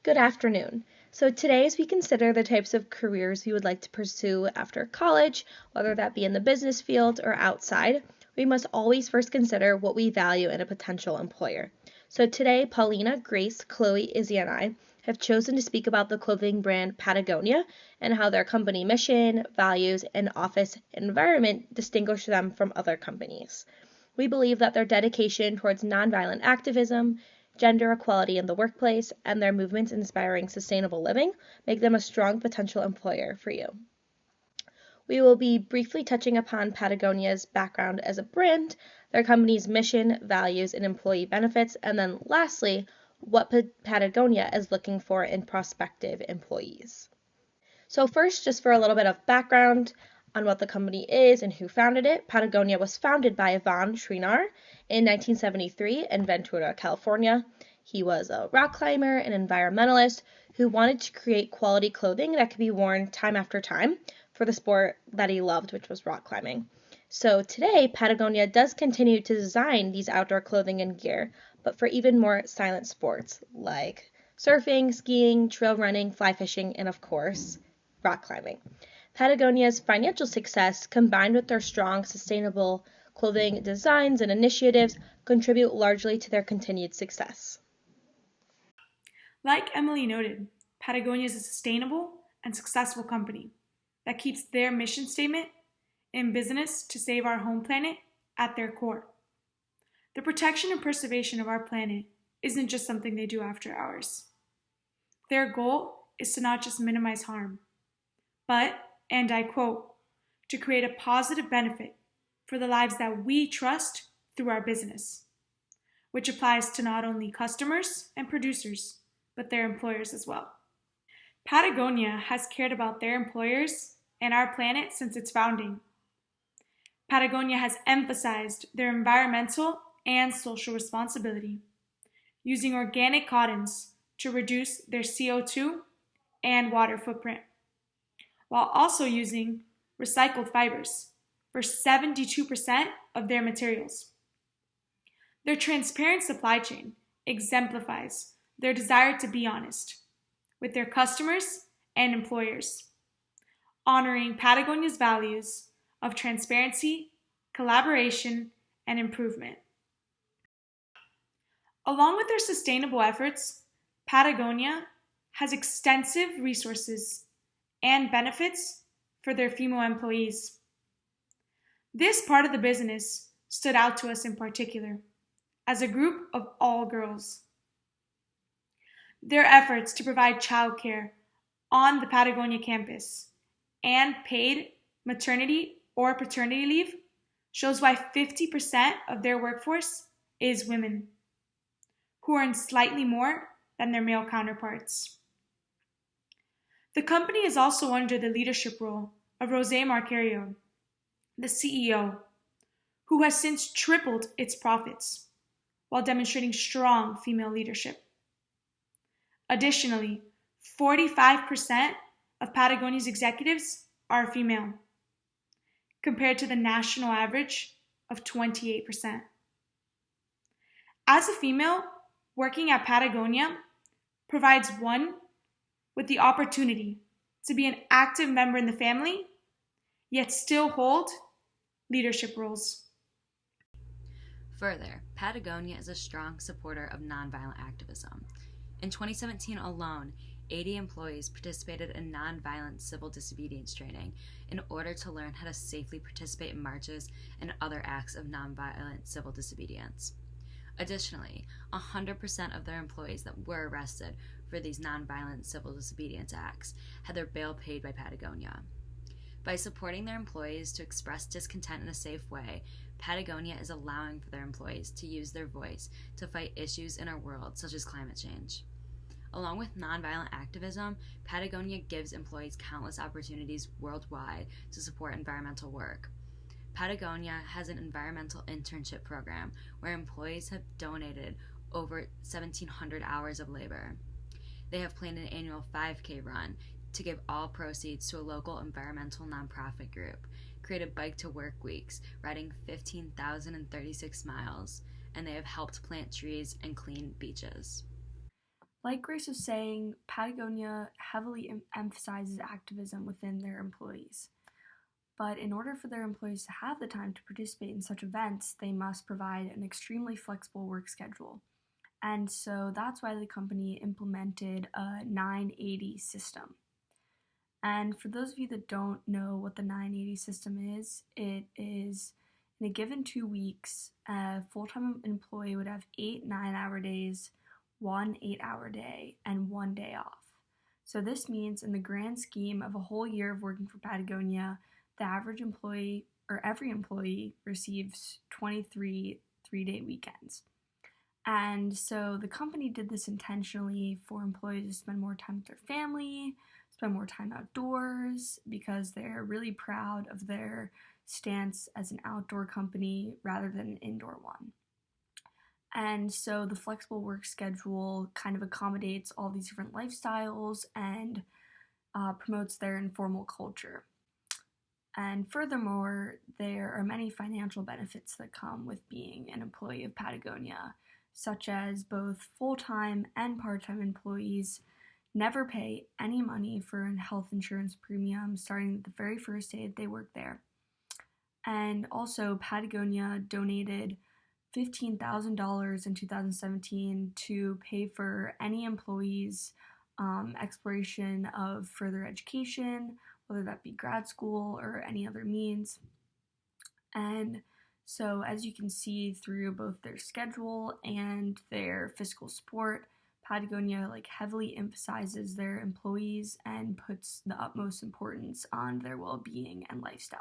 Good afternoon. So today, as we consider the types of careers we would like to pursue after college, whether that be in the business field or outside, we must always first consider what we value in a potential employer. So today, Paulina, Grace, Chloe, Izzy, and I have chosen to speak about the clothing brand Patagonia and how their company mission, values, and office environment distinguish them from other companies. We believe that their dedication towards nonviolent activism, gender equality in the workplace, and their movements inspiring sustainable living make them a strong potential employer for you. We will be briefly touching upon Patagonia's background as a brand, their company's mission, values, and employee benefits, and then lastly, what Patagonia is looking for in prospective employees. So first, just for a little bit of background on what the company is and who founded it, Patagonia was founded by Ivan Srinar in 1973 in Ventura, California. He was a rock climber and environmentalist who wanted to create quality clothing that could be worn time after time for the sport that he loved, which was rock climbing. So today, Patagonia does continue to design these outdoor clothing and gear, but for even more silent sports like surfing, skiing, trail running, fly fishing, and of course, rock climbing. Patagonia's financial success, combined with their strong, sustainable clothing designs and initiatives, contribute largely to their continued success. Like Emily noted, Patagonia is a sustainable and successful company that keeps their mission statement in business to save our home planet at their core. The protection and preservation of our planet isn't just something they do after hours. Their goal is to not just minimize harm, but, and I quote, to create a positive benefit for the lives that we trust through our business, which applies to not only customers and producers, but their employers as well. Patagonia has cared about their employers and our planet since its founding. Patagonia has emphasized their environmental and social responsibility, using organic cottons to reduce their CO2 and water footprint, while also using recycled fibers for 72% of their materials. Their transparent supply chain exemplifies their desire to be honest with their customers and employers, honoring Patagonia's values of transparency, collaboration, and improvement. Along with their sustainable efforts, Patagonia has extensive resources and benefits for their female employees. This part of the business stood out to us in particular as a group of all girls. Their efforts to provide childcare on the Patagonia campus and paid maternity or paternity leave shows why 50% of their workforce is women, who earn slightly more than their male counterparts. The company is also under the leadership role of Rosé Marcario, the CEO, who has since tripled its profits while demonstrating strong female leadership. Additionally, 45% of Patagonia's executives are female, compared to the national average of 28%. As a female, working at Patagonia provides one with the opportunity to be an active member in the family, yet still hold leadership roles. Further, Patagonia is a strong supporter of nonviolent activism. In 2017 alone, 80 employees participated in nonviolent civil disobedience training in order to learn how to safely participate in marches and other acts of nonviolent civil disobedience. Additionally, 100% of their employees that were arrested for these nonviolent civil disobedience acts had their bail paid by Patagonia. By supporting their employees to express discontent in a safe way, Patagonia is allowing for their employees to use their voice to fight issues in our world such as climate change. Along with nonviolent activism, Patagonia gives employees countless opportunities worldwide to support environmental work. Patagonia has an environmental internship program where employees have donated over 1,700 hours of labor. They have planned an annual 5K run to give all proceeds to a local environmental nonprofit group, created Bike to Work weeks, riding 15,036 miles, and they have helped plant trees and clean beaches. Like Grace was saying, Patagonia heavily emphasizes activism within their employees. But in order for their employees to have the time to participate in such events, they must provide an extremely flexible work schedule. And so that's why the company implemented a 980 system. And for those of you that don't know what the 980 system is, it is in a given 2 weeks, a full-time employee would have 8 9-hour days, 1 8-hour day, and 1 day off. So this means in the grand scheme of a whole year of working for Patagonia, the average employee, or every employee, receives 23 3-day weekends. And so the company did this intentionally for employees to spend more time with their family, spend more time outdoors, because they're really proud of their stance as an outdoor company rather than an indoor one. And so the flexible work schedule kind of accommodates all these different lifestyles and promotes their informal culture. And furthermore, there are many financial benefits that come with being an employee of Patagonia, such as both full-time and part-time employees never pay any money for a health insurance premium starting the very first day that they work there. And also, Patagonia donated $15,000 in 2017 to pay for any employee's exploration of further education, whether that be grad school or any other means. And so as you can see through both their schedule and their fiscal support, Patagonia heavily emphasizes their employees and puts the utmost importance on their well-being and lifestyle.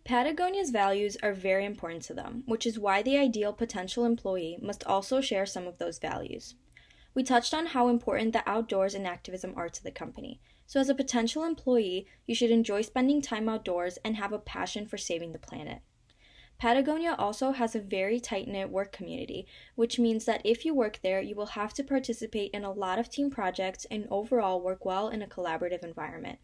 Patagonia's values are very important to them, which is why the ideal potential employee must also share some of those values. We touched on how important the outdoors and activism are to the company. So as a potential employee, you should enjoy spending time outdoors and have a passion for saving the planet. Patagonia also has a very tight-knit work community, which means that if you work there, you will have to participate in a lot of team projects and overall work well in a collaborative environment.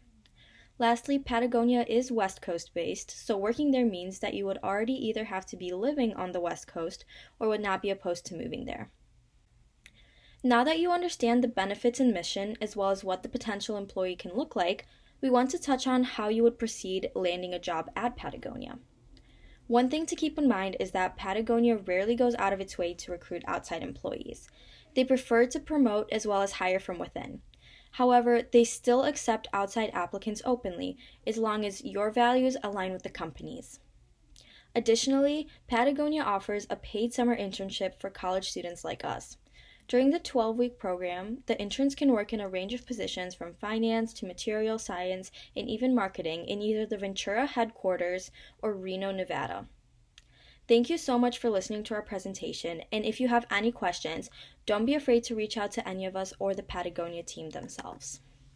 Lastly, Patagonia is West Coast based, so working there means that you would already either have to be living on the West Coast or would not be opposed to moving there. Now that you understand the benefits and mission, as well as what the potential employee can look like, we want to touch on how you would proceed landing a job at Patagonia. One thing to keep in mind is that Patagonia rarely goes out of its way to recruit outside employees. They prefer to promote as well as hire from within. However, they still accept outside applicants openly, as long as your values align with the company's. Additionally, Patagonia offers a paid summer internship for college students like us. During the 12-week program, the interns can work in a range of positions from finance to material science and even marketing in either the Ventura headquarters or Reno, Nevada. Thank you so much for listening to our presentation, and if you have any questions, don't be afraid to reach out to any of us or the Patagonia team themselves.